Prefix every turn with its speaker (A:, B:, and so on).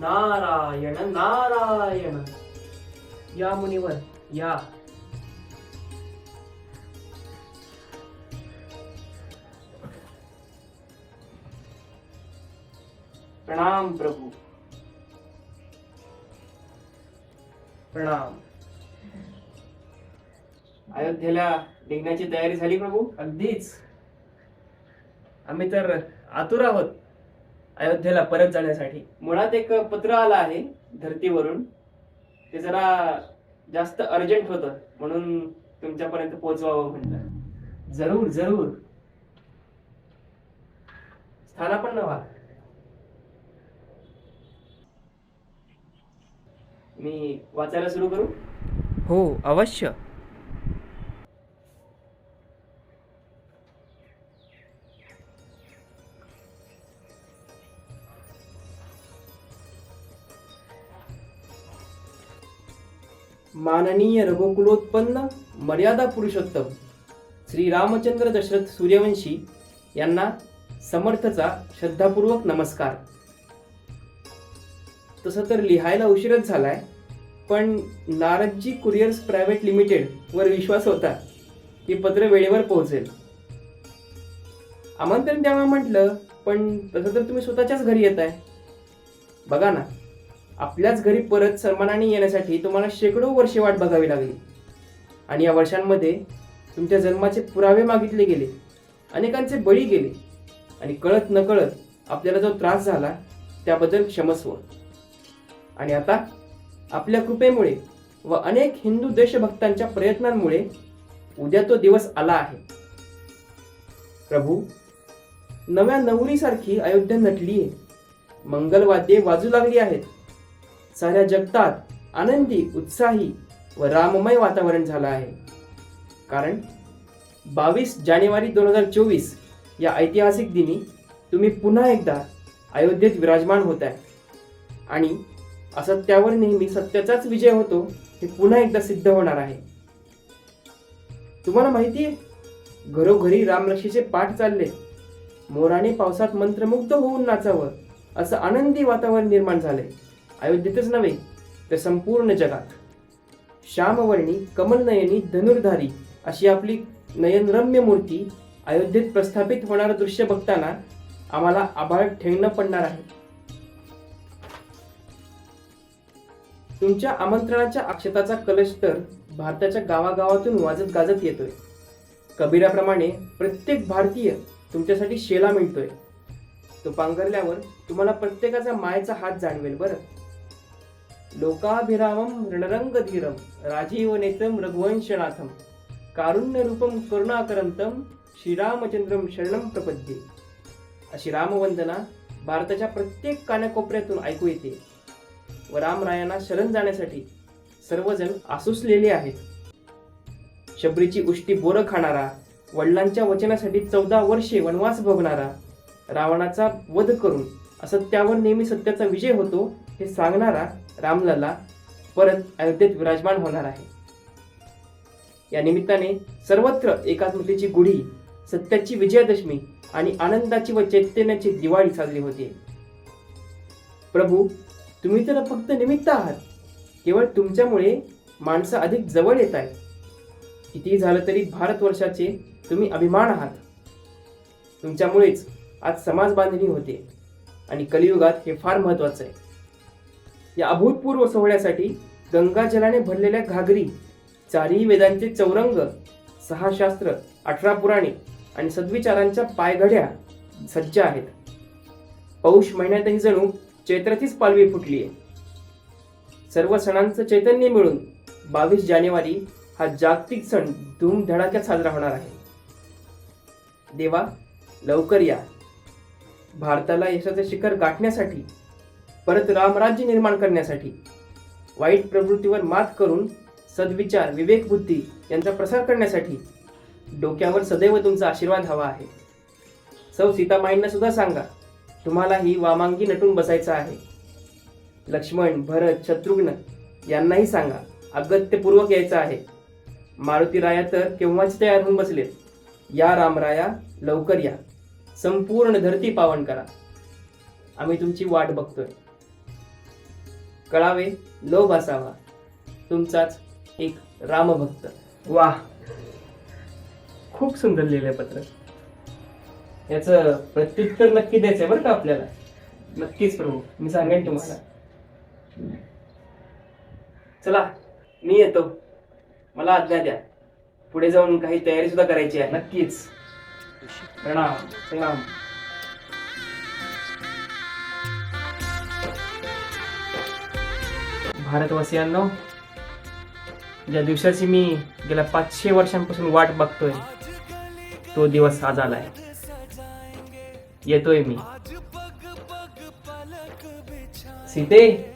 A: नारायण नारायण. या मुनिवर या. प्रणाम प्रभू. प्रणाम. अयोध्येला निघण्याची तयारी झाली प्रभू? अगदीच. आम्ही तर आतुर आहोत अयोध्येला परत जाण्यासाठी. मुळात एक पत्र आलं आहे धरतीवरून, ते जरा जास्त अर्जंट होतं म्हणून तुमच्यापर्यंत पोहोचवावं म्हटलं. जरूर जरूर. स्थानापन्न व्हा. मी वाचायला सुरू करू? हो अवश्य. माननीय रघुकुलोत्पन्न मर्यादा पुरुषोत्तम श्री रामचंद्र दशरथ सूर्यवंशी यांना समर्थचा श्रद्धापूर्वक नमस्कार. तसं तर लिहायला उशीरच झालाय, पण नारदजी कुरिअर्स प्रायव्हेट लिमिटेड वर विश्वास होता की पत्र वेळेवर पोहोचेल. आमंत्रण द्यावं म्हटलं, पण तसं तर तुम्ही स्वतःच्याच घरी येताय. बघा ना, आपल्याच घरी परत सन्मानाने येण्यासाठी तुम्हाला शेकडो वर्षे वाट बघावी लागली, आणि या वर्षांमध्ये तुमच्या जन्माचे पुरावे मागितले गेले, अनेकांचे बळी गेले, आणि कळत नकळत आपल्याला जो त्रास झाला त्याबद्दल क्षमस्व. आणि आता आपल्या कृपेमुळे व अनेक हिंदू देशभक्तांच्या प्रयत्नांमुळे उद्या तो दिवस आला आहे. प्रभू, नव्या नवरीसारखी अयोध्या नटलीये. मंगलवाद्ये वाजू लागली आहेत. साऱ्या जगतात आनंदी, उत्साही व राममय वातावरण झालं आहे. कारण 22 जानेवारी 2024 या ऐतिहासिक दिनी तुम्ही पुन्हा एकदा अयोध्येत विराजमान होत आहे, आणि असत्यावर नेहमी सत्याचाच विजय होतो हे पुन्हा एकदा सिद्ध होणार आहे. तुम्हाला माहितीये, घरोघरी रामरक्षेचे पाठ चालले. मोराने पावसात मंत्रमुग्ध होऊन नाचावं असं आनंदी वातावरण निर्माण झालंय. अयोध्येतच नव्हे तर संपूर्ण जगात. श्यामवर्णी कमलनयनी धनुर्धारी अशी आपली नयनरम्य मूर्ती अयोध्येत प्रस्थापित होणारं दृश्य बघताना आम्हाला आभाळ ठेंगणं पडणार आहे. तुमच्या आमंत्रणाच्या अक्षताचा कलश तर भारताच्या गावागावातून वाजत गाजत येतोय. कबीराप्रमाणे प्रत्येक भारतीय तुमच्यासाठी शेला मिळतोय. तो पांघरल्यावर तुम्हाला प्रत्येकाचा मायेचा हात जाणवेल. बरं, लोकाभिरामम रणरंग धीरम राजीव नेत्रम रघुवंशनाथम कारुण्य रूपम करुणाकरंतम श्रीरामचंद्रम शरणम प्रपद्ये अशी रामवंदना भारताच्या प्रत्येक कानाकोपऱ्यातून ऐकू येते. व रामरायांना शरण जाण्यासाठी सर्वजण आसुसलेले आहेत. शबरीची उष्टी बोरं खाणारा, वडिलांच्या वचनासाठी 14 वर्षे वनवास भोगणारा, रावणाचा वध करून असत्यावर नेहमी सत्याचा विजय होतो हे सांगणारा रामलला परत अयोध्येत विराजमान होणार आहे. या निमित्ताने सर्वत्र एकात्मतेची गुढी, सत्याची विजयादशमी आणि आनंदाची व चैतन्याची दिवाळी साजरी होते. प्रभू, तुम्ही तर फक्त निमित्त आहात. केवळ तुमच्यामुळे माणसं अधिक जवळ येत आहेत. कितीही झालं तरी भारतवर्षाचे तुम्ही अभिमान आहात. तुमच्यामुळेच आज समाज बांधणी होते, आणि कलियुगात हे फार महत्वाचं आहे. या अभूतपूर्व सोहळ्यासाठी गंगाजलाने भरलेल्या घागरी, 4ही वेदांचे चौरंग, 6 शास्त्र, 18 पुराणे आणि सद्विचारांच्या पायघड्या सज्ज आहेत. पौष महिन्यातही जणू चैत्राचीच पालवी फुटली आहे. सर्व सणांचं चैतन्य मिळून 22 जानेवारी हा जागतिक सण धूमधडाक्यात साजरा होणार आहे. देवा, लवकर या. भारताला यशाचे शिखर गाठण्यासाठी, परत रामराज्य निर्माण करण्यासाठी, वाईट प्रवृत्तीवर मात करून सद्विचार, विवेकबुद्धी यांचा प्रसार करण्यासाठी डोक्यावर सदैव तुमचा आशीर्वाद हवा आहे. सौ सीतामाईंना सुद्धा सांगा, तुम्हालाही वामांगी नटून बसायचं आहे. लक्ष्मण, भरत, शत्रुघ्न यांनाही सांगा अगत्यपूर्वक यायचं आहे. मारुती राया तर केव्हाच तयार होऊन बसलेत. या रामराया, लवकर या. संपूर्ण धरती पावन करा. आम्ही तुमची वाट बघतोय. कळावे लोभ असावा. तुमचाच एक रामभक्त. वा, खूप सुंदर लिहिलंय पत्र. याचं प्रत्युत्तर नक्की द्यायचंय बरं का आपल्याला. नक्कीच प्रभू, मी सांगेन तुम्हाला. चला, मी येतो. मला आज्ञा द्या. पुढे जाऊन काही तयारी सुद्धा करायची आहे. नक्कीच. प्रणाम प्रणाम. भारतवासियांनो, ज्या दिवसाची मी गेल्या 500 वर्षांपासून वाट बघतोय, तो दिवस आज आलाय. येतोय मी. सीते,